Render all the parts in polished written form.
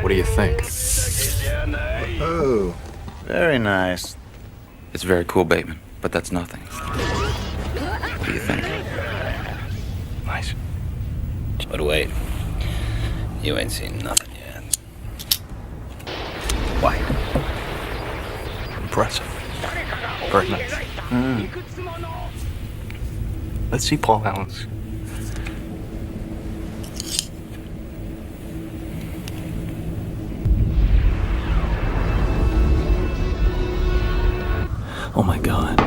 What do you think? Oh, very nice. It's very cool, Bateman, but that's nothing. What do you think? Nice. But wait, you ain't seen nothing yet. Why? Impressive. Very nice. Let's see Paul Allen's. Oh my god.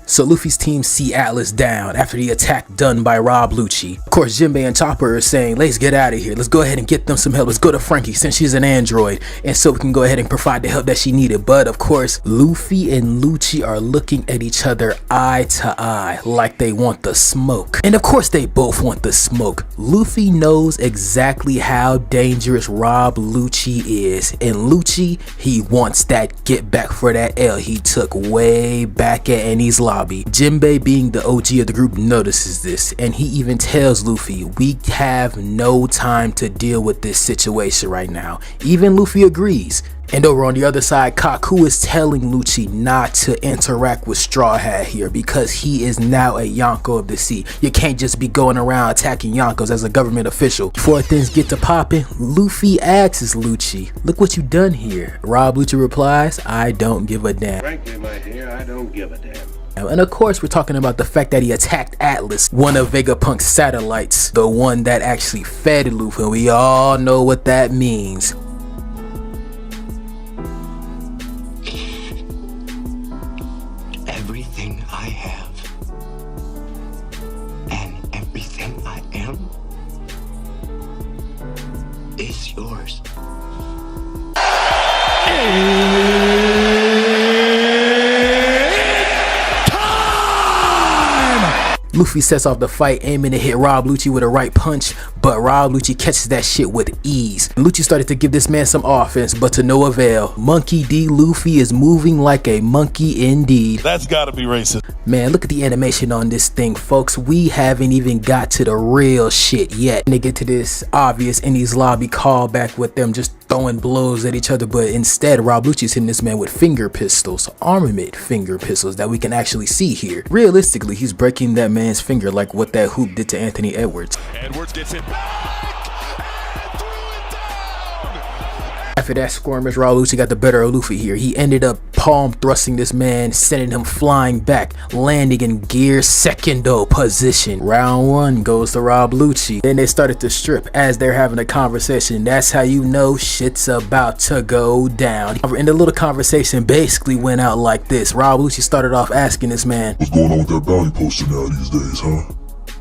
So Luffy's team see Atlas down after the attack done by Rob Lucci. Of course, Jinbei and Chopper are saying, let's get out of here. Let's go ahead and get them some help. Let's go to Frankie since she's an android. And so we can go ahead and provide the help that she needed. But of course, Luffy and Lucci are looking at each other eye to eye like they want the smoke. And of course, they both want the smoke. Luffy knows exactly how dangerous Rob Lucci is. And Lucci, he wants that get back for that L he took way back at Enies Lobby. Jinbei, being the OG of the group, notices this, and he even tells Luffy, we have no time to deal with this situation right now. Even Luffy agrees. And over on the other side, Kaku is telling Lucci not to interact with Straw Hat here because he is now a Yonko of the sea. You can't just be going around attacking Yonkos as a government official. Before things get to popping, Luffy asks Lucci, look what you done here. Rob Lucci replies, I don't give a damn. Frankly, my dear, I don't give a damn. And of course, we're talking about the fact that he attacked Atlas, one of Vegapunk's satellites, the one that actually fed Luffy, and we all know what that means. Everything I have and everything I am is yours. Luffy sets off the fight, aiming to hit Rob Lucci with a right punch, but Rob Lucci catches that shit with ease. Lucci started to give this man some offense, but to no avail. Monkey D. Luffy is moving like a monkey indeed. That's gotta be racist. Man, look at the animation on this thing, folks. We haven't even got to the real shit yet. And they get to this obvious Enies Lobby callback with them just throwing blows at each other, but instead Rob Lucci's hitting this man with finger pistols, armament finger pistols that we can actually see here. Realistically, he's breaking that man's finger like what that hoop did to Anthony Edwards. Edwards gets it back and threw it down. After that skirmish, Rob Lucci got the better of Luffy here. He ended up palm thrusting this man, sending him flying back, landing in gear secondo position. Round one goes to Rob Lucci. Then they started to strip as they're having a conversation. That's how you know shit's about to go down. And the little conversation basically went out like this. Rob Lucci started off asking this man, what's going on with that bounty poster now these days, huh?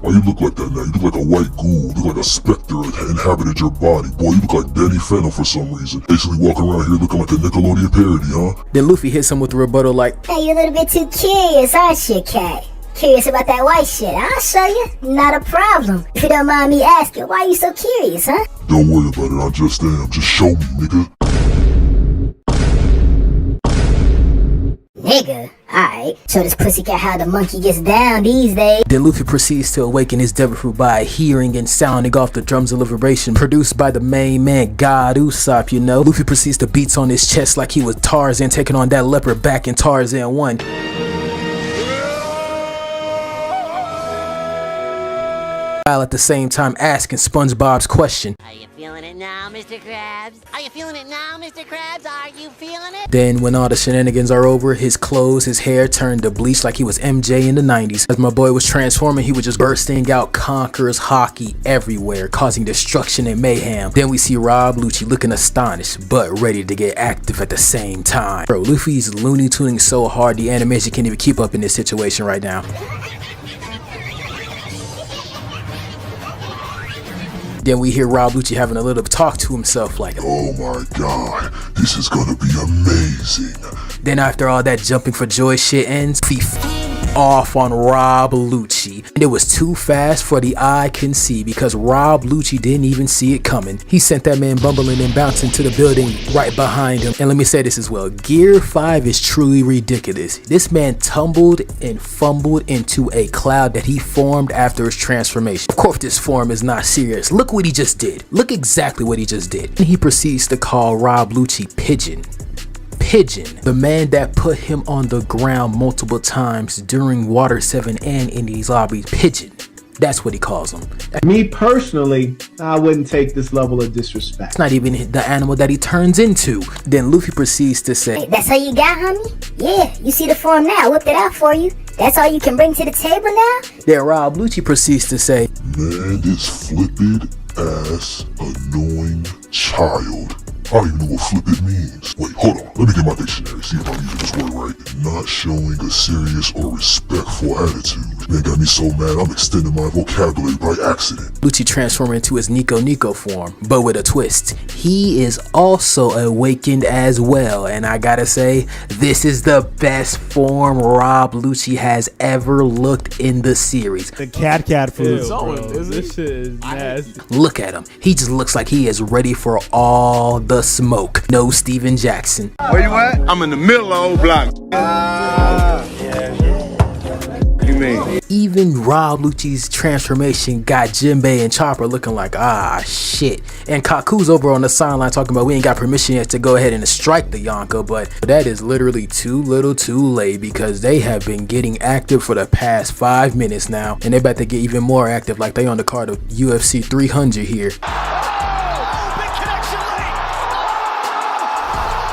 Why you look like that now? You look like a white ghoul. You look like a specter that inhabited your body. Boy, you look like Danny Fennel for some reason. Basically walking around here looking like a Nickelodeon parody, huh? Then Luffy hits him with a rebuttal like, hey, you're a little bit too curious, aren't you, Cat? Curious about that white shit? I'll show you. Not a problem. If you don't mind me asking, why you so curious, huh? Don't worry about it, I just am. Just show me, nigga. Nigga, alright, so this pussycat how the monkey gets down these days. Then Luffy proceeds to awaken his devil fruit by hearing and sounding off the drums of liberation produced by the main man, God Usopp, you know. Luffy proceeds to beats on his chest like he was Tarzan taking on that leopard back in Tarzan 1. While at the same time asking SpongeBob's question. Are you feeling it now, Mr. Krabs? Are you feeling it now, Mr. Krabs? Are you feeling it? Then when all the shenanigans are over, his clothes, his hair turned to bleach like he was MJ in the 90s. As my boy was transforming, he was just bursting out Conqueror's hockey everywhere, causing destruction and mayhem. Then we see Rob Lucci looking astonished, but ready to get active at the same time. Bro, Luffy's Looney Tuning so hard the animation can't even keep up in this situation right now. Then we hear Rob Lucci having a little talk to himself like, oh my god, this is gonna be amazing. Then after all that jumping for joy shit ends, off on Rob Lucci. And it was too fast for the eye can see because Rob Lucci didn't even see it coming. He sent that man bumbling and bouncing to the building right behind him. And let me say this as well, Gear 5 is truly ridiculous. This man tumbled and fumbled into a cloud that he formed after his transformation. Of course this form is not serious. Look what he just did. Look exactly what he just did. And he proceeds to call Rob Lucci Pigeon. Pigeon, the man that put him on the ground multiple times during Water 7 and in these lobbies. Pigeon. That's what he calls him. Me personally, I wouldn't take this level of disrespect. It's not even the animal that he turns into. Then Luffy proceeds to say, Hey, that's all you got, homie? Yeah, you see the form now. I whipped it out for you. That's all you can bring to the table now? Then Rob Lucci proceeds to say, Man, this flippin' ass annoying child. I don't even know what flip it means. Wait, hold on. Let me get my dictionary, see if I'm using this word right. Not showing a serious or respectful attitude. Man, got me so mad I'm extending my vocabulary by accident. Lucci transformed into his Nico form, but with a twist. He is also awakened as well, and I gotta say, this is the best form Rob Lucci has ever looked in the series. The cat food. This shit is nasty. Look at him. He just looks like he is ready for all the smoke. No Steven Jackson. Where you at? I'm in the middle of old block. You mean? Even Rob Lucci's transformation got Jinbei and Chopper looking like, shit. And Kaku's over on the sideline talking about we ain't got permission yet to go ahead and strike the Yonka, but that is literally too little too late because they have been getting active for the past 5 minutes now, and they about to get even more active like they on the card of UFC 300 here.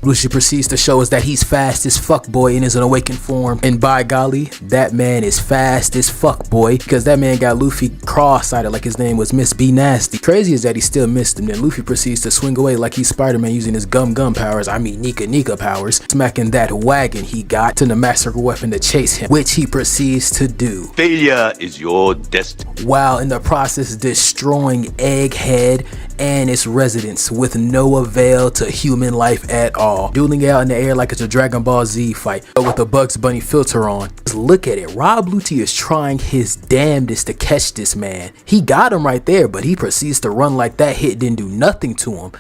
Lucci proceeds to show us that he's fast as fuck boy in his awakened form, and by golly, that man is fast as fuck boy because that man got Luffy cross-eyed like his name was Miss B Nasty. Crazy is that he still missed him. Then Luffy proceeds to swing away like he's Spider-Man using his gum powers, I mean Nika powers, smacking that wagon he got to the master weapon to chase him, which he proceeds to do. Failure is your destiny. While in the process destroying Egghead and its residents with no avail to human life at all. Dueling out in the air like it's a Dragon Ball Z fight, but with a Bugs Bunny filter on. Just look at it. Rob Lucci is trying his damnedest to catch this man. He got him right there, but he proceeds to run like that hit didn't do nothing to him.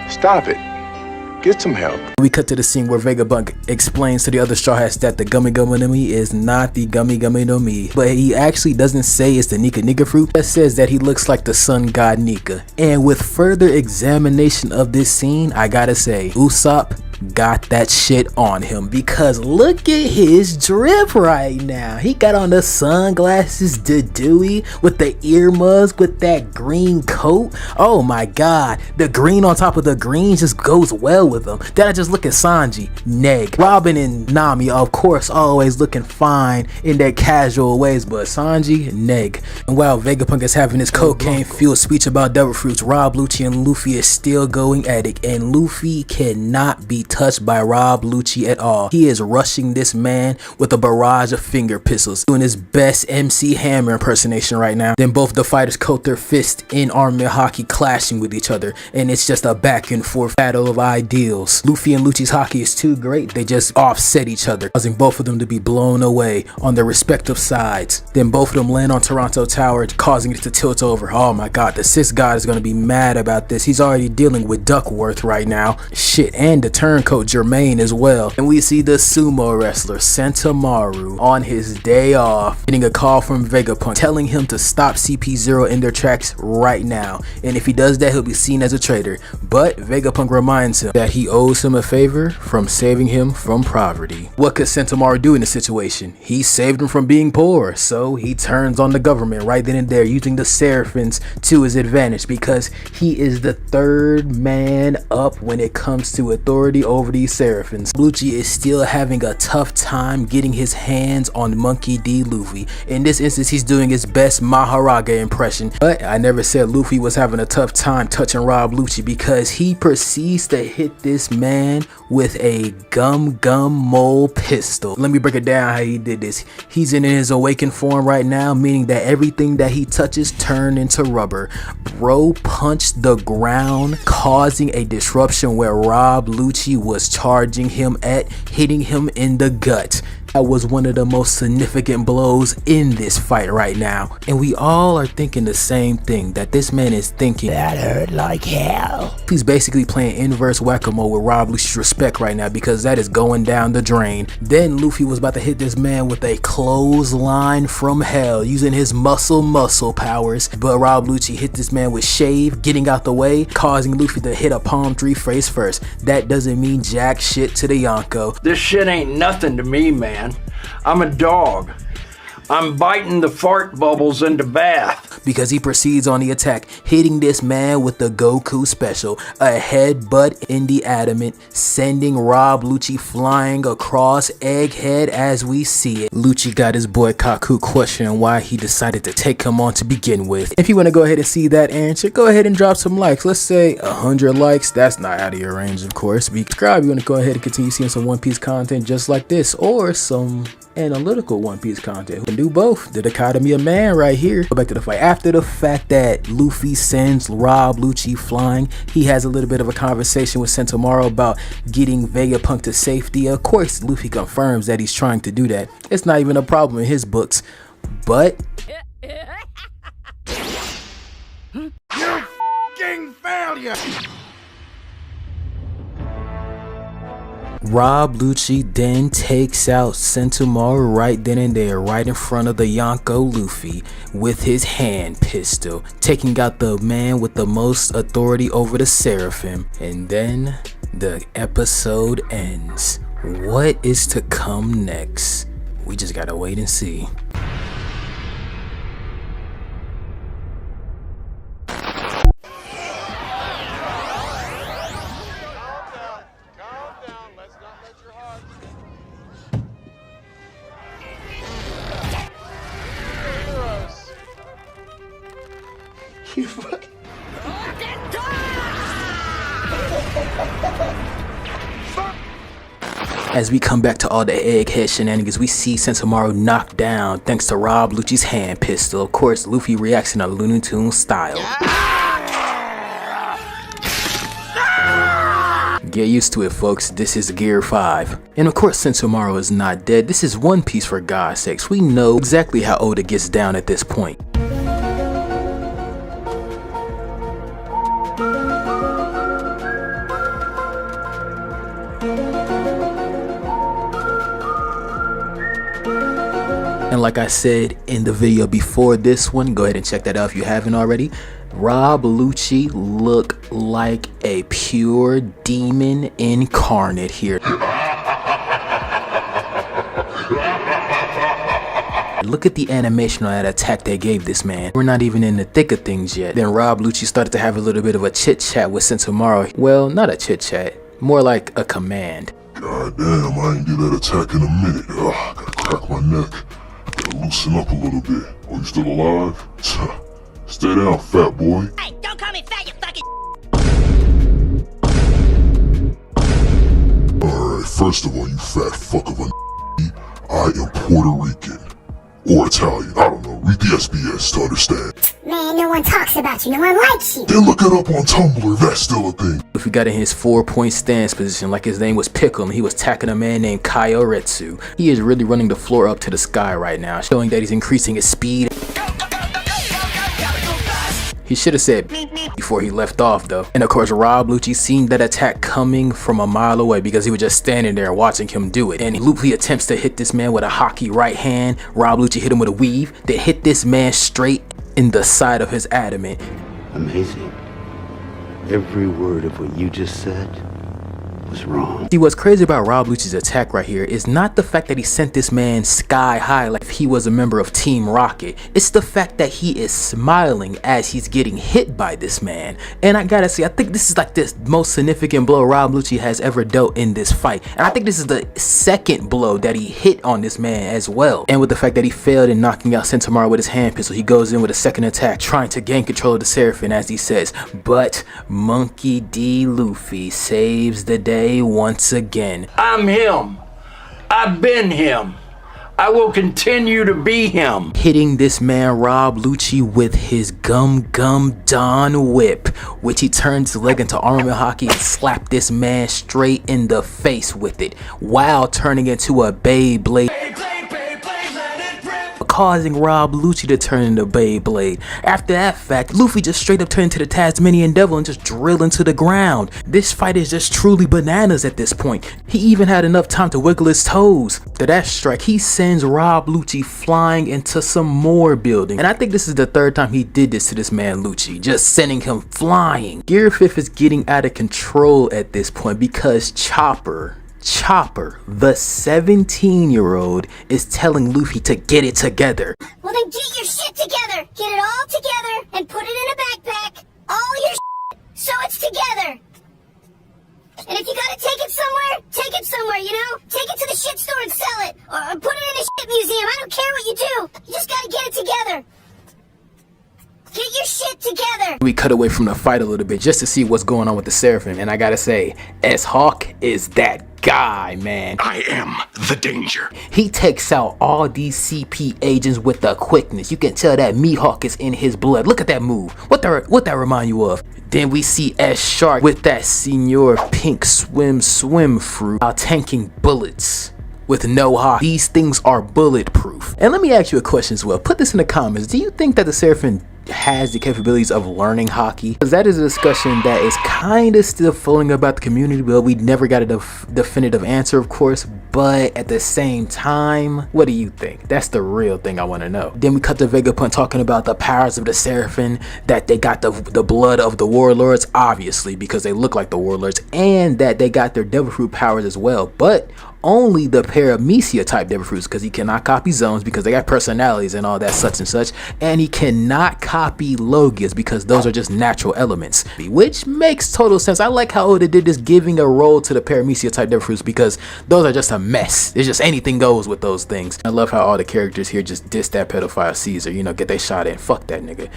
Stop it. Get some help. We cut to the scene where Vegapunk explains to the other Straw Hats that the Gummy no Mi is not the Gummy no Mi, but he actually doesn't say it's the Nika fruit. That says that he looks like the sun god Nika. And with further examination of this scene, I gotta say, Usopp got that shit on him because look at his drip right now. He got on the sunglasses, the dewy with the earmuffs with that green coat. Oh my god, the green on top of the green just goes well with him. Then I just look at Sanji, neg. Robin and Nami of course always looking fine in their casual ways, but Sanji, neg. And while Vegapunk is having his cocaine fueled speech about devil fruits, Rob Lucci and Luffy is still going at it, and Luffy cannot be touched by Rob Lucci at all. He is rushing this man with a barrage of finger pistols, doing his best MC Hammer impersonation right now. Then both the fighters coat their fists in armor hockey, clashing with each other, and it's just a back and forth battle of ideals. Luffy and Lucci's hockey is too great, they just offset each other, causing both of them to be blown away on their respective sides. Then both of them land on Toronto Tower, causing it to tilt over. Oh my god, the sixth god is going to be mad about this. He's already dealing with Duckworth right now. Shit, and the turncoat Jermaine as well. And we see the sumo wrestler Sentomaru on his day off getting a call from Vegapunk telling him to stop CP0 in their tracks right now, and if he does that he'll be seen as a traitor. But Vegapunk reminds him that he owes him a favor from saving him from poverty. What could Sentomaru do in this situation? He saved him from being poor, so he turns on the government right then and there, using the Seraphims to his advantage because he is the third man up when it comes to authority over these Seraphims. Lucci is still having a tough time getting his hands on Monkey D. Luffy. In this instance, he's doing his best Maharaga impression, but I never said Luffy was having a tough time touching Rob Lucci because he proceeds to hit this man with a gum mole pistol. Let me break it down how he did this. He's in his awakened form right now, meaning that everything that he touches turn into rubber. Bro punched the ground, causing a disruption where Rob Lucci was charging him at, hitting him in the gut. That was one of the most significant blows in this fight right now. And we all are thinking the same thing, that this man is thinking, that hurt like hell. He's basically playing inverse whack-a-mole with Rob Lucci's respect right now, because that is going down the drain. Then Luffy was about to hit this man with a clothesline from hell using his muscle powers, but Rob Lucci hit this man with shave, getting out the way, causing Luffy to hit a palm tree face first. That doesn't mean jack shit to the Yonko. This shit ain't nothing to me, man. I'm a dog. I'm biting the fart bubbles in the bath. Because he proceeds on the attack, hitting this man with the Goku special, a headbutt in the adamant, sending Rob Lucci flying across Egghead as we see it. Lucci got his boy Kaku questioning why he decided to take him on to begin with. If you want to go ahead and see that answer, go ahead and drop some likes. Let's say 100 likes. That's not out of your range, of course. Subscribe if you want to go ahead and continue seeing some One Piece content just like this, or some analytical One Piece content. We can do both. The dichotomy of man right here. Go back to the fight. After the fact that Luffy sends Rob Lucci flying, he has a little bit of a conversation with Sentomaru about getting Vegapunk to safety. Of course, Luffy confirms that he's trying to do that. It's not even a problem in his books. But You f***ing failure! Rob Lucci then takes out Sentomaru right then and there, right in front of the Yonko Luffy with his hand pistol, taking out the man with the most authority over the Seraphim. And then the episode ends. What is to come next? We just gotta wait and see. You fucking... As we come back to all the Egghead shenanigans, we see Sentomaru knocked down thanks to Rob Lucci's hand pistol. Of course, Luffy reacts in a Looney Tunes style. Get used to it, folks. This is Gear 5. And of course, Sentomaru is not dead. This is One Piece, for God's sakes. We know exactly how Oda gets down at this point. And like I said in the video before this one, go ahead and check that out if you haven't already. Rob Lucci look like a pure demon incarnate here. Look at the animation on that attack they gave this man. We're not even in the thick of things yet. Then Rob Lucci started to have a little bit of a chit chat with Sentomaru. Well, not a chit chat, more like a command. God damn, I ain't do that attack in a minute. Ugh, gotta crack my neck. Gotta loosen up a little bit. Oh, you still alive? Stay down, fat boy. Hey, don't call me fat, you fucking... Alright, first of all, you fat fuck of a I am Puerto Rican. Or Italian, I don't know. Read the SBS to understand. Man, no one talks about you, no one likes you. Then look it up on Tumblr, that's still a thing. Luffy got in his 4-point stance position like his name was Pickle and he was attacking a man named Kaioretsu. He is really running the floor up to the sky right now, showing that he's increasing his speed. He should have said before he left off though. And of course, Rob Lucci seen that attack coming from a mile away because he was just standing there watching him do it. And Luffy attempts to hit this man with a hockey right hand. Rob Lucci hit him with a weave that hit this man straight in the side of his adamant. Amazing. Every word of what you just said was wrong. See, what's crazy about Rob Lucci's attack right here is not the fact that he sent this man sky high like he was a member of Team Rocket. It's the fact that he is smiling as he's getting hit by this man. And I gotta say, I think this is like the most significant blow Rob Lucci has ever dealt in this fight. And I think this is the second blow that he hit on this man as well. And with the fact that he failed in knocking out Sentomaru with his hand pistol, he goes in with a second attack, trying to gain control of the Seraphim, as he says. But Monkey D. Luffy saves the day once again. I'm him. I've been him. I will continue to be him. Hitting this man Rob Lucci with his Gum Gum Don whip, which he turns his leg into armament hockey and slapped this man straight in the face with it, while turning into a Beyblade. causing Rob Lucci to turn into Beyblade. After that fact, Luffy just straight up turned into the Tasmanian Devil and just drilled into the ground. This fight is just truly bananas at this point. He even had enough time to wiggle his toes. To that strike, he sends Rob Lucci flying into some more building. And I think this is the third time he did this to this man Lucci, just sending him flying. Gear 5 is getting out of control at this point because Chopper, the 17-year-old, is telling Luffy to get it together. Well then get your shit together. Get it all together and put it in a backpack. All your shit, so it's together. And if you gotta take it somewhere, you know? Take it to the shit store and sell it. Or put it in a shit museum. I don't care what you do. You just gotta get it together. Get your shit together. We cut away from the fight a little bit just to see what's going on with the Seraphim. And I gotta say, S-Hawk is that guy, man. I am the danger. He takes out all these CP agents with the quickness. You can tell that Mihawk is in his blood. Look at that move. What that remind you of? Then we see S-Shark with that Senor Pink swim fruit out tanking bullets with no hawk. These things are bulletproof. And let me ask you a question as well. Put this in the comments. Do you think that the Seraphim has the capabilities of learning hockey? Because that is a discussion that is kind of still floating about the community, but we never got a definitive answer, of course. But at the same time, what do you think? That's the real thing I want to know. Then we cut to Vegapunk talking about the powers of the Seraphim, that they got the blood of the warlords, obviously, because they look like the warlords, and that they got their devil fruit powers as well, but only the Paramecia type devil fruits, because he cannot copy zones because they got personalities and all that such and such, and he cannot copy Logias because those are just natural elements, which makes total sense. I like how Oda did this, giving a role to the Paramecia type devil fruits, because those are just a mess. It's just anything goes with those things. I love how all the characters here just diss that pedophile Caesar, you know, get they shot in. Fuck that nigga.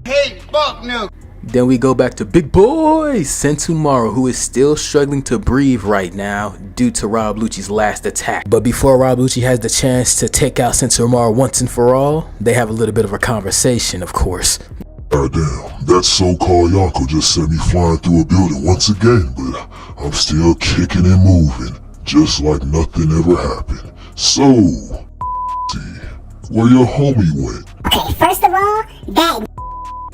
Hey, fuck no. Then we go back to big boy Sentomaru, who is still struggling to breathe right now due to Rob Lucci's last attack. But before Rob Lucci has the chance to take out Sentomaru once and for all, they have a little bit of a conversation, of course. Goddamn, that so-called Yonko just sent me flying through a building once again, but I'm still kicking and moving, just like nothing ever happened. So, see, where your homie went? Okay, first of all, that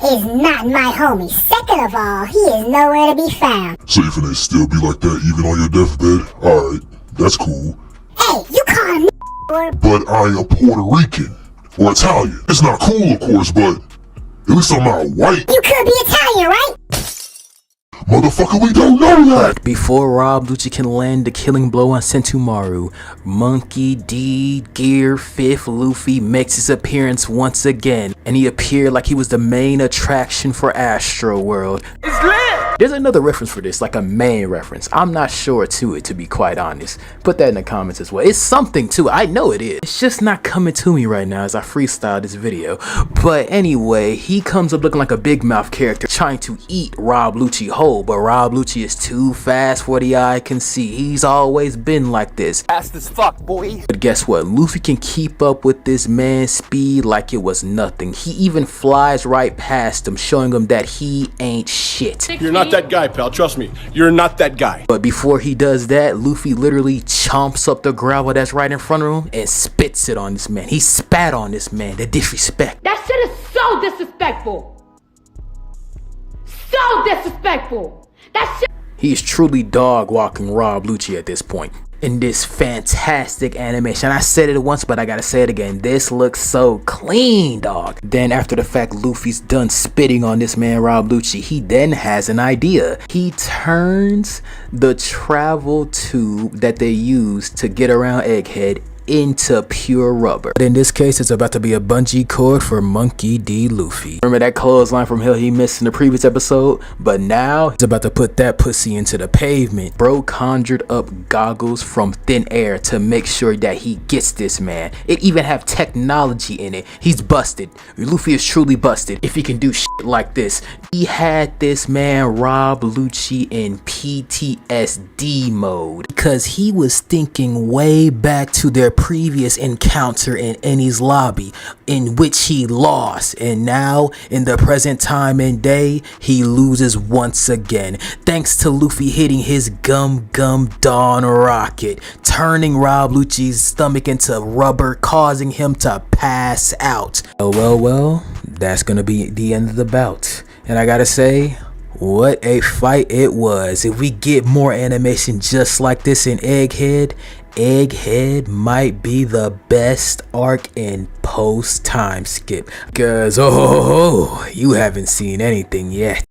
is not my homie. Second of all, he is nowhere to be found. So you finna still be like that even on your deathbed? Alright, that's cool. Hey, you call him or... But I am Puerto Rican, or Italian. It's not cool, of course, but at least I'm not white. You could be Italian, right? Motherfucker, we don't know that! But before Rob Lucci can land the killing blow on Sentomaru, Monkey D. Gear 5th Luffy makes his appearance once again, and he appeared like he was the main attraction for Astro World. It's lit! There's another reference for this, like a main reference. I'm not sure to it, to be quite honest. Put that in the comments as well. It's something to it, I know it is. It's just not coming to me right now as I freestyle this video. But anyway, he comes up looking like a big mouth character trying to eat Rob Lucci whole. But Rob Lucci is too fast for the eye can see. He's always been like this. Fast as fuck, boy. But guess what? Luffy can keep up with this man's speed like it was nothing. He even flies right past him, showing him that he ain't shit. You're not that guy, pal. Trust me. You're not that guy. But before he does that, Luffy literally chomps up the gravel that's right in front of him and spits it on this man. He spat on this man. The disrespect. That shit is so disrespectful. So disrespectful. That shit. He's truly dog walking Rob Lucci at this point. In this fantastic animation. I said it once, but I gotta say it again. This looks so clean, dog. Then after the fact Luffy's done spitting on this man Rob Lucci, he then has an idea. He turns the travel tube that they use to get around Egghead into pure rubber. But in this case, it's about to be a bungee cord for Monkey D. Luffy. Remember that clothesline from hell he missed in the previous episode? But now, he's about to put that pussy into the pavement. Bro conjured up goggles from thin air to make sure that he gets this man. It even have technology in it. He's busted. Luffy is truly busted if he can do shit like this. He had this man Rob Lucci in PTSD mode because he was thinking way back to their previous encounter in Eni's lobby, in which he lost, and now in the present time and day he loses once again, thanks to Luffy hitting his Gum Gum Dawn rocket, turning Rob Lucci's stomach into rubber, causing him to pass out. Well, that's gonna be the end of the bout, and I gotta say, what a fight it was. If we get more animation just like this in Egghead, Egghead might be the best arc in post time skip, cause you haven't seen anything yet.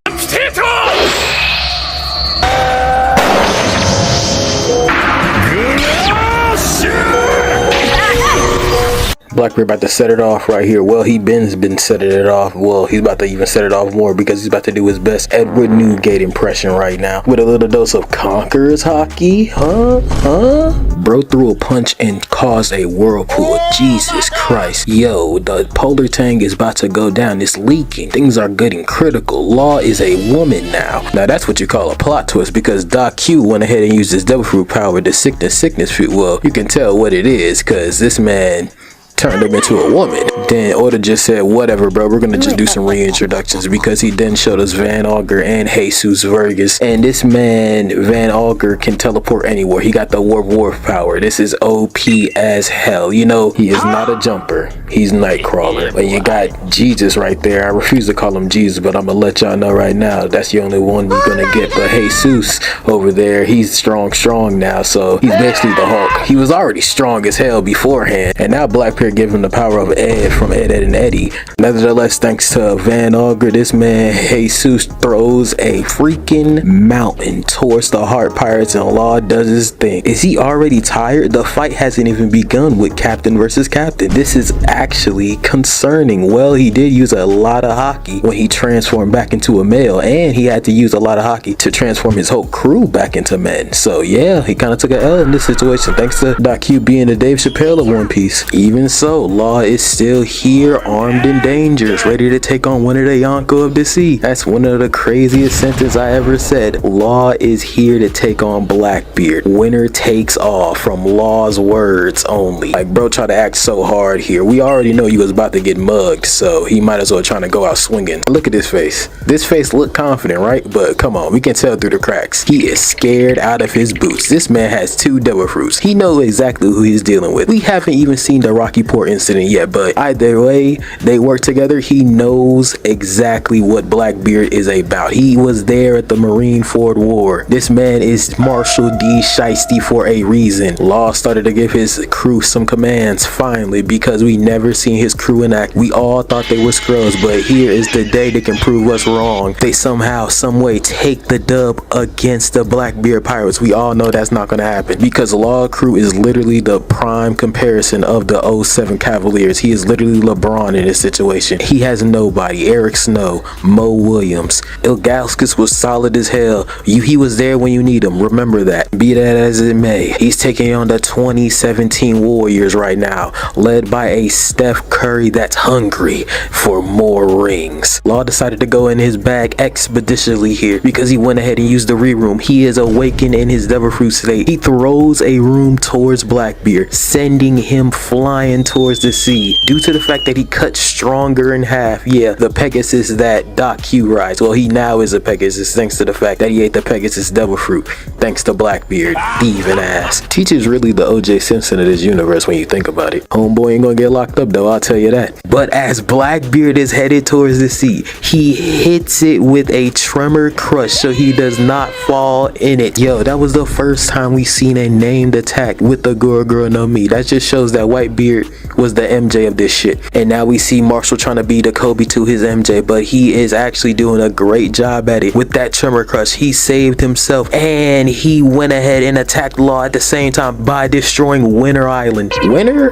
Blackbeard about to set it off right here. Well, he been setting it off. Well, he's about to even set it off more because he's about to do his best Edward Newgate impression right now with a little dose of Conqueror's Hockey. Bro threw a punch and caused a whirlpool. Jesus Christ. Yo, the polar tank is about to go down. It's leaking. Things are getting critical. Law is a woman now. Now that's what you call a plot twist, because Doc Q went ahead and used his devil fruit power, the sickness fruit. Well, you can tell what it is because this man turned him into a woman. Then Oda just said, whatever bro, we're gonna just do some reintroductions, because he then showed us Van Augur and Jesus Vergas, and this man Van Augur can teleport anywhere. He got the warp power. This is OP as hell. You know, he is not a jumper, he's Nightcrawler. But you got Jesus right there. I refuse to call him Jesus, but I'm gonna let y'all know right now, that's the only one you're gonna get. But Jesus over there, he's strong now, so he's basically the Hulk. He was already strong as hell beforehand, and now Blackbeard give him the power of Ed from Ed, and Eddie. Nevertheless, thanks to Van Augur, this man Jesus throws a freaking mountain towards the Heart Pirates, and Law does his thing. Is he already tired? The fight hasn't even begun with Captain versus Captain. This is actually concerning. Well, he did use a lot of hockey when he transformed back into a male, and he had to use a lot of hockey to transform his whole crew back into men. So yeah, he kind of took an L in this situation, thanks to Doc Q being the Dave Chappelle of One Piece. Even so, Law is still here, armed and dangerous, ready to take on Winter the Yonko of the Sea. That's one of the craziest sentences I ever said. Law is here to take on Blackbeard. Winter takes off, from Law's words only. Like, bro tried to act so hard here. We already know you was about to get mugged, so he might as well trying to go out swinging. Look at this face. This face look confident, right? But come on, we can tell through the cracks. He is scared out of his boots. This man has 2 devil fruits. He knows exactly who he's dealing with. We haven't even seen the Rocky Port incident yet, but either way, they work together. He knows exactly what Blackbeard is about. He was there at the Marineford War. This man is Marshal D. Shiesty for a reason. Law started to give his crew some commands finally, because we never seen his crew in act. We all thought they were Skrulls, but here is the day they can prove us wrong. They somehow, someway take the dub against the Blackbeard Pirates. We all know that's not gonna happen, because Law crew is literally the prime comparison of the 07 Cavaliers. He is literally LeBron in this situation. He has nobody. Eric Snow, Mo Williams, Ilgauskas was solid as hell. He was there when you need him. Remember that. Be that as it may, he's taking on the 2017 Warriors right now, led by a Steph Curry that's hungry for more rings. Law decided to go in his bag expeditiously here, because he went ahead and used the re-room. He is awakened in his devil fruit state. He throws a room towards Blackbeard, sending him flying towards the sea, due to the fact that he cut stronger in half. Yeah, the Pegasus that Doc Q rides. Well, he now is a Pegasus thanks to the fact that he ate the Pegasus devil fruit, thanks to Blackbeard. Thieving ass. Teacher's really the OJ Simpson of this universe when you think about it. Homeboy ain't gonna get locked up though, I'll tell you that. But as Blackbeard is headed towards the sea, he hits it with a tremor crush so he does not fall in it. Yo, that was the first time we seen a named attack with the Goro no Mi. That just shows that Whitebeard was the MJ of this shit. And now we see Marshall trying to be the Kobe to his MJ, but he is actually doing a great job at it. With that tremor crush, he saved himself, and he went ahead and attacked Law at the same time by destroying Winter Island. Wiener?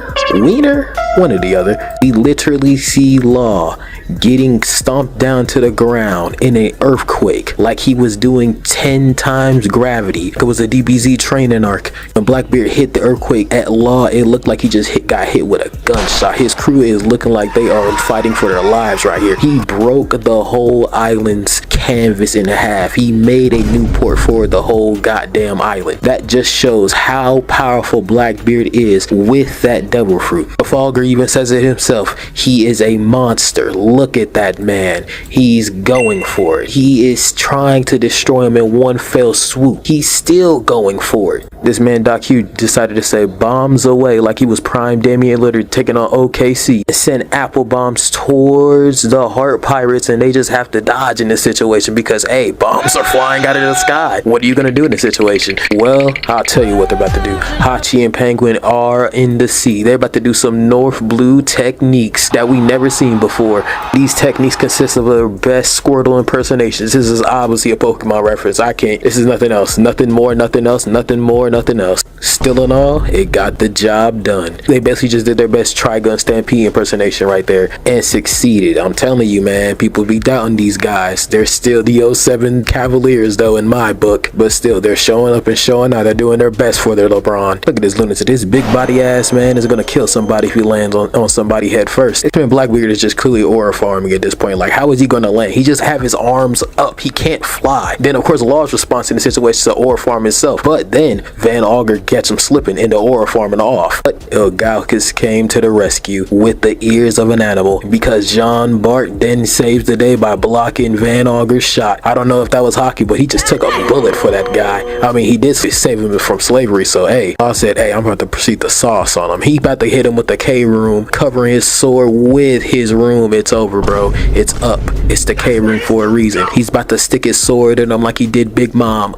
One or the other. We literally see Law getting stomped down to the ground in an earthquake, like he was doing 10 times gravity. It was a DBZ training arc. When Blackbeard hit the earthquake at Law, it looked like he just got hit with a gunshot. His crew is looking like they are fighting for their lives right here. He broke the whole island's canvas in half. He made a new port for the whole goddamn island. That just shows how powerful Blackbeard is with that devil fruit. Trafalgar even says it himself. He is a monster. Look at that man. He's going for it. He is trying to destroy him in one fell swoop. He's still going for it. This man Doc Hugh decided to say bombs away like he was prime Damian Lillard taking on OKC and send apple bombs towards the Heart Pirates, and they just have to dodge in this situation because, hey, bombs are flying out of the sky. What are you gonna do in this situation? Well, I'll tell you what they're about to do. Hachi and Penguin are in the sea. They're about to do some North Blue techniques that we never seen before. These techniques consist of their best Squirtle impersonations. This is obviously a Pokemon reference. I can't. This is nothing else. Nothing more, nothing else, nothing more, nothing else. Still in all, it got the job done. They basically just did their best Trigun Stampede impersonation right there and succeeded. I'm telling you, man, people be doubting these guys. They're still the 07 Cavaliers, though, in my book. But still, they're showing up and showing out. They're doing their best for their LeBron. Look at this lunatic. This big body ass man is gonna kill somebody if he lands on somebody head first. This man Blackbeard is just clearly aura farming at this point. Like, how is he gonna land? He just have his arms up. He can't fly. Then, of course, Law's response in the situation is to aura farm himself. But then Van Augur gets him slipping into aura farming off. But Galkus came to the rescue with the ears of an animal because Jean Bart then saves the day by blocking Van Augur's shot. I don't know if that was hockey, but he just took a bullet for that guy. I mean, he did save him from slavery, so hey, I said, hey, I'm about to proceed the sauce on him. He about to hit him with the K-Room, covering his sword with his room. It's over, bro. It's up. It's the K-Room for a reason. He's about to stick his sword in him like he did Big Mom.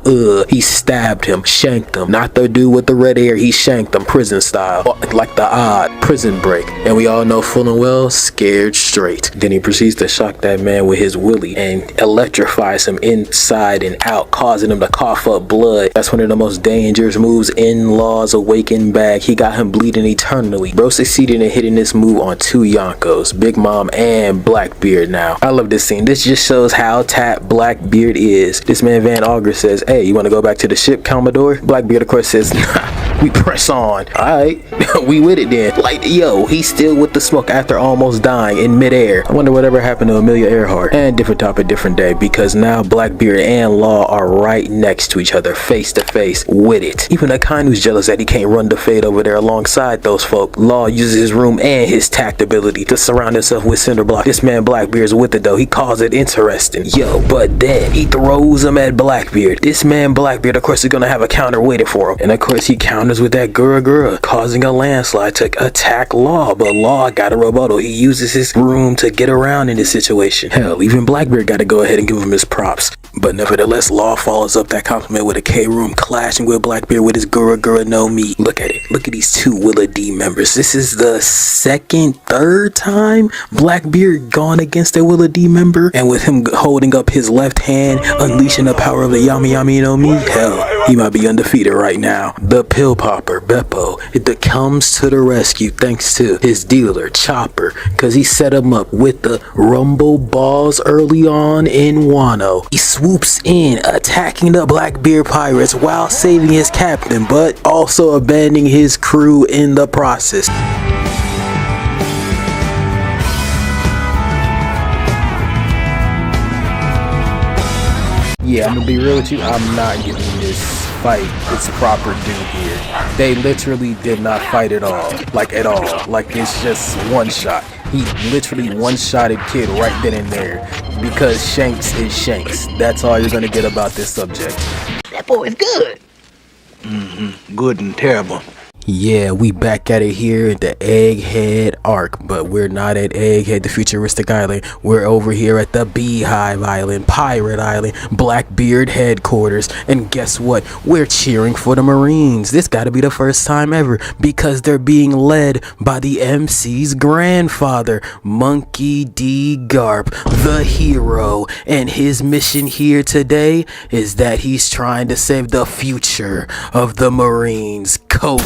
He stabbed him, shanked him. Not the dude with the red hair, he shanked him prison style. Like the odd prison break. And we all know full and well, scared straight. Then he proceeds to shock that man with his willy and electrifies him inside and out, causing him to cough up blood. That's one of the most dangerous moves in Law's Awakened bag. He got him bleeding eternally. Bro succeeded in hitting this move on two Yonkos, Big Mom and Blackbeard now. I love this scene. This just shows how tapped Blackbeard is. This man Van Augur says, hey, you want to go back to the ship, Commodore? Blackbeard, of course, says, nah, we press on. Alright, we with it then. Like, yo, he's still with the smoke after almost dying in midair. I wonder whatever happened to Amelia Earhart. And different topic, different day, because now Blackbeard and Law are right next to each other, face to face with it. Even Akainu's jealous that he can't run the fade over there alongside those folk. Law uses his room and his tact ability to surround himself with cinder block. This man Blackbeard's with it though. He calls it interesting. Yo, but then he throws him at Blackbeard. This man Blackbeard, of course, is gonna have a counter waiting for him. And of course, he counters with that Gura, causing a landslide to attack Law. But Law got a rebuttal. He uses his room to get around in this situation. Hell, even Blackbeard got to go ahead and give him his props. But nevertheless, Law follows up that compliment with a K-Room, clashing with Blackbeard with his Gura no Mi. Look at it. Look at these two Willa D members. This is the third time Blackbeard gone against a Willa D member. And with him holding up his left hand, unleashing the power of the Yami no Mi, hell, he might be undefeated right now. The pill popper, Beppo, it comes to the rescue thanks to his dealer, Chopper, because he set him up with the Rumble Balls early on in Wano. He swoops in, attacking the Blackbeard pirates while saving his captain, but also abandoning his crew in the process. Yeah, I'm gonna be real with you, I'm not giving this fight its proper due here. They literally did not fight at all. Like at all. Like it's just one shot. He literally one-shotted Kid right then and there. Because Shanks is Shanks. That's all you're gonna get about this subject. That boy is good. Good and terrible. Yeah, we back at it here at the Egghead Arc, but we're not at Egghead, the futuristic island. We're over here at the Beehive Island, Pirate Island, Blackbeard headquarters. And guess what? We're cheering for the Marines. This gotta be the first time ever because they're being led by the MC's grandfather, Monkey D. Garp, the hero. And his mission here today is that he's trying to save the future of the Marines, Kobe.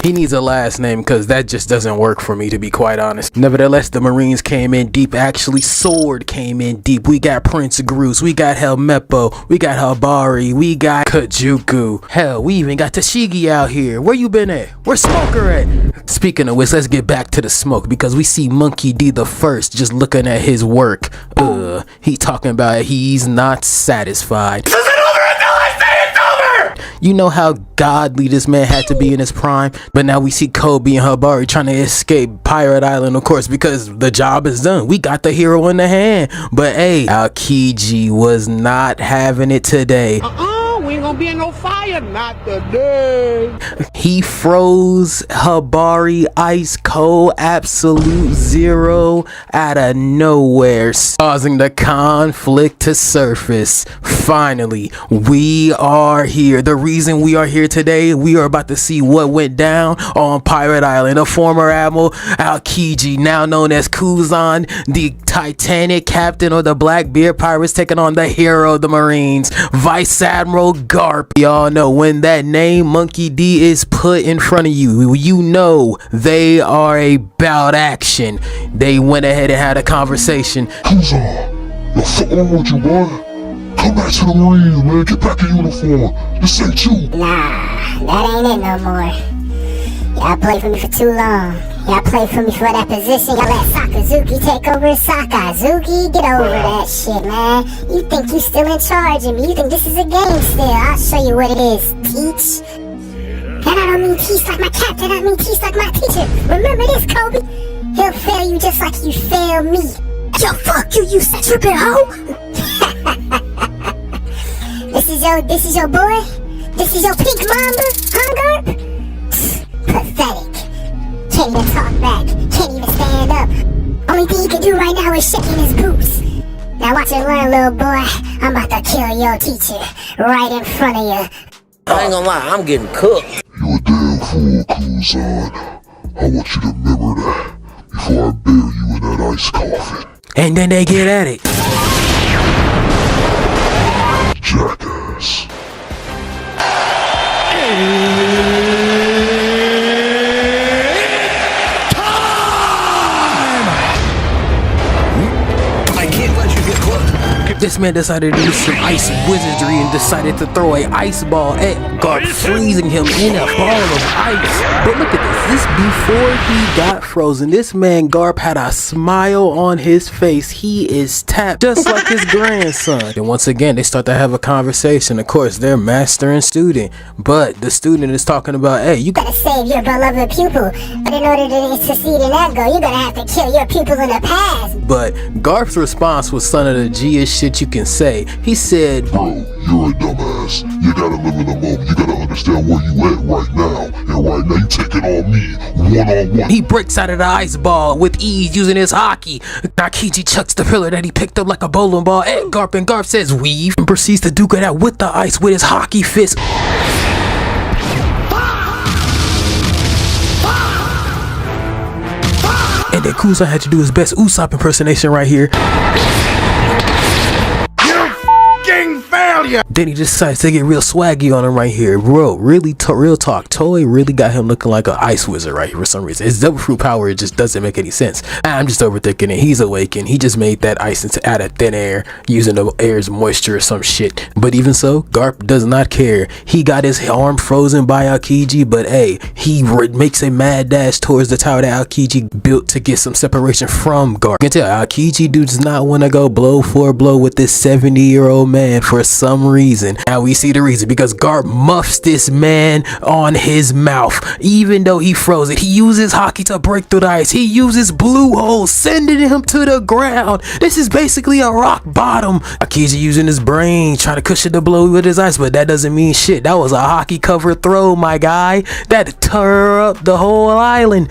He needs a last name because that just doesn't work for me, to be quite honest. Nevertheless, the Marines came in deep. Actually, Sword came in deep. We got Prince Groose, we got Helmeppo, we got Habari, we got Kajuku. Hell, we even got Tashigi out here. Where you been at? Where's Smoker at? Speaking of which, let's get back to the smoke because we see Monkey D the First just looking at his work. He talking about he's not satisfied. This isn't over until I say it's over! You know how godly this man had to be in his prime, but now we see Kobe and Habari trying to escape Pirate Island, of course, because the job is done. We got the hero in the hand. But hey, Aokiji was not having it today. We ain't gonna be in no fire, not today. He froze Habari ice cold, absolute zero out of nowhere, causing the conflict to surface. Finally, we are here. The reason we are here today, we are about to see what went down on Pirate Island. A former Admiral Aokiji, now known as Kuzan, the Titanic captain of the Blackbeard pirates, taking on the hero of the Marines, Vice Admiral Garp. Y'all know when that name Monkey D is put in front of you, you know they are about action. They went ahead and had a conversation. Kuzan, the fuck wrong with you, boy? Come back to the Marines, man. Get back in uniform. This ain't you. Nah, that ain't it no more. Y'all played for me for too long. Y'all played for me for that position. Y'all let Sakazuki take over. Sakazuki, get over that shit, man. You think you still in charge of me. You think this is a game still. I'll show you what it is, teach. And I don't mean teach like my captain. I mean teach like my teacher. Remember this, Kobe? He'll fail you just like you failed me. Yo, fuck you, you tripping hoe. This is your boy? This is your pink mamba, huh, Garp? Pathetic. Can't even talk back. Can't even stand up. Only thing he can do right now is shaking his boots. Now watch and learn, little boy. I'm about to kill your teacher right in front of you. I ain't gonna lie, I'm getting cooked. You a damn fool, Kuzan. I want you to remember that before I bury you in that ice coffin. And then they get at it. Jackass. This man decided to do some ice wizardry and decided to throw an ice ball at Garp, freezing him in a ball of ice. But look at this. This before he got frozen. This man Garp had a smile on his face. He is tapped just like his grandson. And once again, they start to have a conversation. Of course, they're master and student. But the student is talking about, hey, you gotta save your beloved pupil. But in order to succeed in that goal, you're gonna have to kill your pupil in the past. But Garp's response was son of the G-est shit you can say. He said, bro, you're a dumbass. You gotta live in the moment. You gotta understand where you at right now. And right now you taking on me one-on-one. He breaks out of the ice ball with ease using his hockey. Aokiji chucks the pillar that he picked up like a bowling ball at Garp, and Garp says weave and proceeds to duke it out with the ice with his hockey fist. And then Kuzan had to do his best Usopp impersonation right here. Then he decides to get real swaggy on him right here. Bro, really, real talk. Toei really got him looking like an ice wizard right here for some reason. His double fruit power, it just doesn't make any sense. I'm just overthinking it. He's awakened. He just made that ice out of thin air using the air's moisture or some shit. But even so, Garp does not care. He got his arm frozen by Aokiji, but hey, he makes a mad dash towards the tower that Aokiji built to get some separation from Garp. You can tell Aokiji does not want to go blow for blow with this 70-year-old man for some reason. Now we see the reason, because Garp muffs this man on his mouth. Even though he froze it, he uses hockey to break through the ice. He uses blue holes, sending him to the ground. This is basically a rock bottom. Aokiji using his brain, trying to cushion the blow with his ice, but that doesn't mean shit. That was a hockey cover throw, my guy. That tore up the whole island.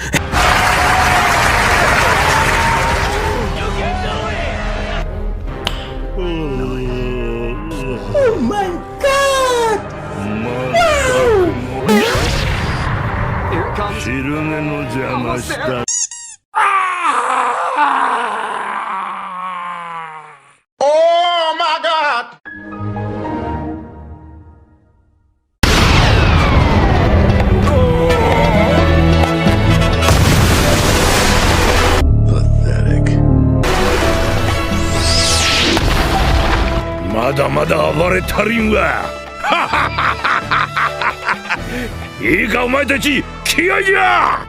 Oh my God! まだまだ暴れ足りんわ。いいかお前たち、気合いじゃ。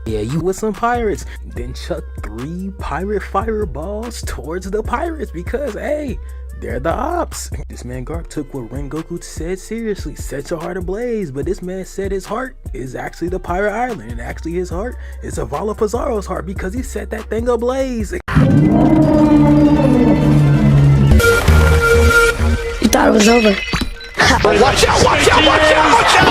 Yeah, you with some pirates. Then chuck 3 pirate fireballs towards the pirates because, hey, they're the ops. This man Garp took what Rengoku said seriously. Set your heart ablaze. But this man said his heart is actually the pirate island. And actually his heart is Avala Pizarro's heart because he set that thing ablaze. You thought it was over. Watch out, watch out, watch out, watch out!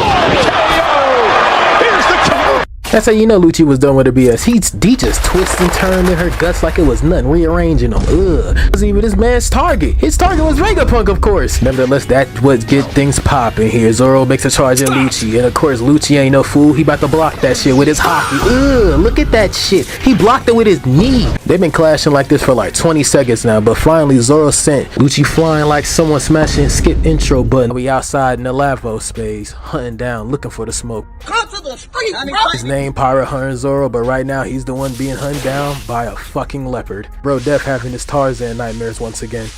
Here's the cover! That's how you know Lucci was done with the BS. He just twisted and turned in her guts like it was nothing, rearranging them. Ugh. It wasn't even this man's target. His target was Vegapunk, of course. Nevertheless, that would get things popping here. Zoro makes a charge at Lucci. And of course, Lucci ain't no fool. He about to block that shit with his hockey. Ugh, look at that shit. He blocked it with his knee. They've been clashing like this for like 20 seconds now. But finally, Zoro sent Lucci flying like someone smashing skip intro button. We outside in the Lavo space, hunting down, looking for the smoke. Come to the street, bro! His name Pirate Hunter Zoro, but right now he's the one being hunted down by a fucking leopard. Bro, Def having his Tarzan nightmares once again.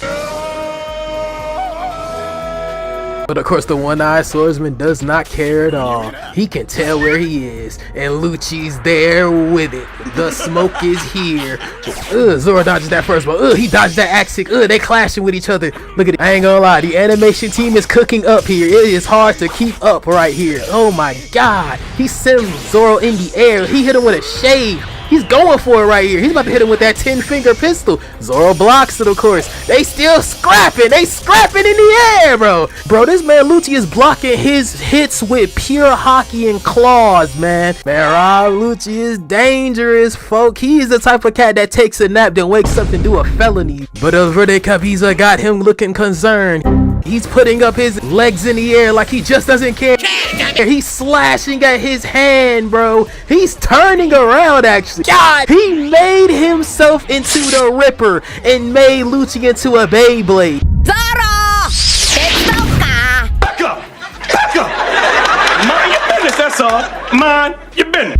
But of course the one-eyed swordsman does not care at all. He can tell where he is, and Lucci's there with it. The smoke is here. Zoro dodges that first ball. He dodged that axe kick. They clashing with each other. Look at it. I ain't gonna lie, the animation team is cooking up here. It is hard to keep up right here. Oh my god. He sent Zoro in the air. He hit him with a shave. He's going for it right here. He's about to hit him with that 10-finger pistol. Zoro blocks it, of course. They still scrapping. They scrapping in the air, bro. Bro, this man Lucci is blocking his hits with pure hockey and claws, man. Man, Rob Lucci is dangerous, folk. He is the type of cat that takes a nap, then wakes up and do a felony. But Verde Capiza got him looking concerned. He's putting up his legs in the air like he just doesn't care. He's slashing at his hand, bro. He's turning around, actually. God, he made himself into the Ripper and made Lucci into a Beyblade. Zoro! Back up! Back up! Mind your business, that's all. Mind your business.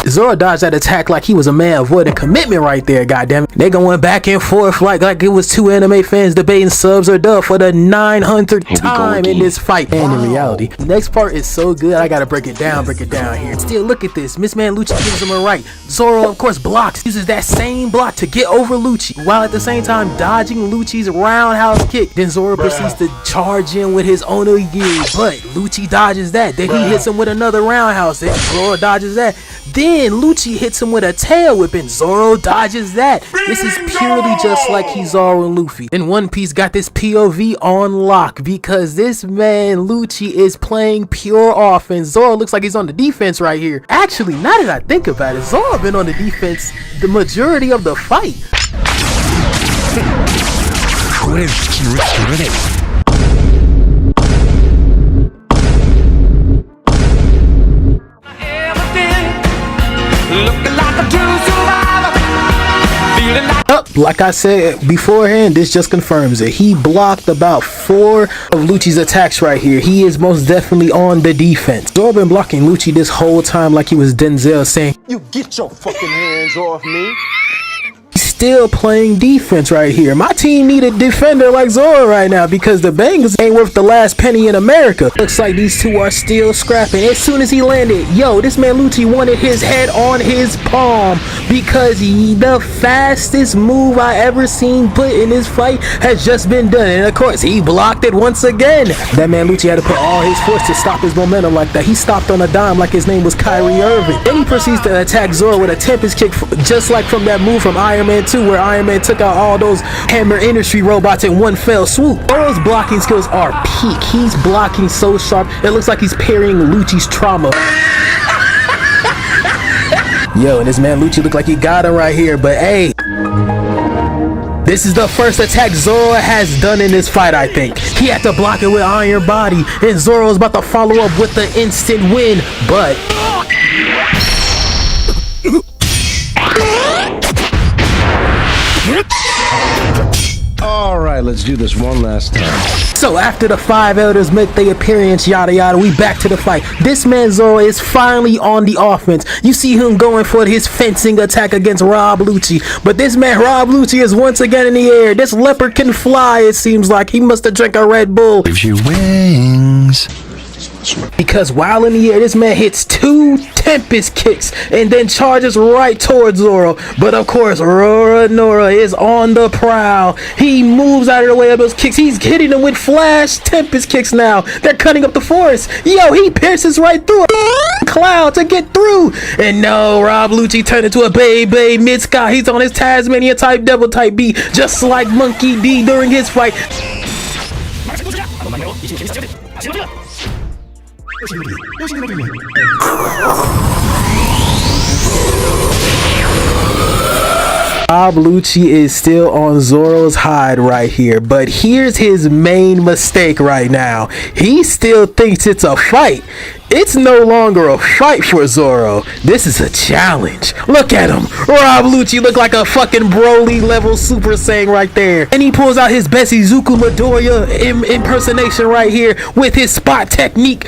Zoro dodged that attack like he was a man avoiding commitment right there, goddammit. They going back and forth like it was two anime fans debating subs or dub for the 900th time in this fight. And in reality, the next part is so good, I gotta break it down here. Still, look at this. Miss Man Lucci gives him a right. Zoro, of course, blocks, uses that same block to get over Lucci, while at the same time dodging Lucci's roundhouse kick. Then Zoro proceeds to charge in with his Onogiri, but Lucci dodges that. Then he hits him with another roundhouse. Then Zoro dodges that. Then Lucci hits him with a tail whip and Zoro dodges that. This is purely just like Kizaru and Luffy. Then One Piece got this POV on lock because this man Lucci is playing pure offense. Zoro looks like he's on the defense right here. Actually, now that I think about it, Zoro been on the defense the majority of the fight. Like I said beforehand, this just confirms it. He blocked about 4 of Lucci's attacks right here. He is most definitely on the defense. Zoro been blocking Lucci this whole time like he was Denzel saying, You get your fucking hands off me. Still playing defense right here. My team need a defender like Zoro right now because the Bengals ain't worth the last penny in America. Looks like these two are still scrapping. As soon as he landed, yo, this man Lucci wanted his head on his palm because the fastest move I ever seen put in this fight has just been done. And of course, he blocked it once again. That man Lucci had to put all his force to stop his momentum like that. He stopped on a dime like his name was Kyrie Irving. Then he proceeds to attack Zoro with a Tempest kick just like from that move from Iron Man 2 where Iron Man took out all those Hammer Industry robots in one fell swoop. Zoro's blocking skills are peak. He's blocking so sharp, it looks like he's parrying Lucci's trauma. Yo, and this man Lucci look like he got him right here, but hey, this is the first attack Zoro has done in this fight, I think. He had to block it with Iron Body, and Zoro's about to follow up with the instant win, but All right. right, let's do this one last time. So after the 5 elders make their appearance, yada yada, we back to the fight. This man Zoro is finally on the offense. You see him going for his fencing attack against Rob Lucci, but this man Rob Lucci is once again in the air. This leopard can fly, it seems like. He must have drank a Red Bull. Gives you wings. Because while in the air, this man hits 2 Tempest kicks and then charges right towards Zoro. But of course, Rora Nora is on the prowl. He moves out of the way of those kicks. He's hitting them with flash Tempest kicks now. They're cutting up the forest. Yo, he pierces right through a cloud to get through. And no, Rob Lucci turned into a baby mid-sky. He's on his Tasmania type devil type B, just like Monkey D during his fight. Rob Lucci is still on Zoro's hide right here, but here's his main mistake right now. He still thinks it's a fight. It's no longer a fight for Zoro. This is a challenge. Look at him. Rob Lucci look like a fucking Broly level Super Saiyan right there. And he pulls out his Bessie Zuko Midoriya impersonation right here with his spot technique.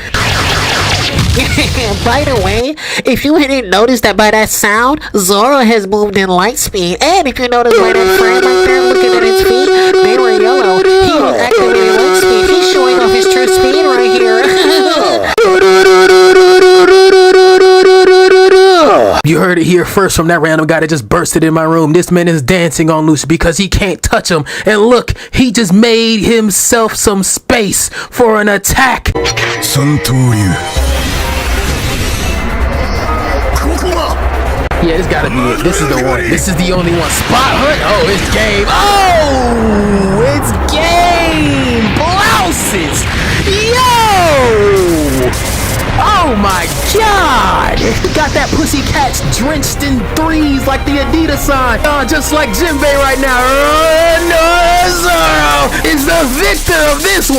By the way, if you didn't notice that by that sound, Zoro has moved in light speed. And if you notice by that frame right there, looking at his feet, they were yellow. He was activating light speed. He's showing off his true speed right here. You heard it here first from that random guy that just bursted in my room. This man is dancing on Lucci because he can't touch him. And look, he just made himself some space for an attack. Sentomaru. Yeah, this gotta be it. This is the one. This is the only one. Spot hunt. Oh, it's game. Oh, it's game. Blouses. Yo. Oh my God. He got that pussy catch drenched in threes like the Adidas sign. Just like Jinbei right now. Zoro is the victor of this one.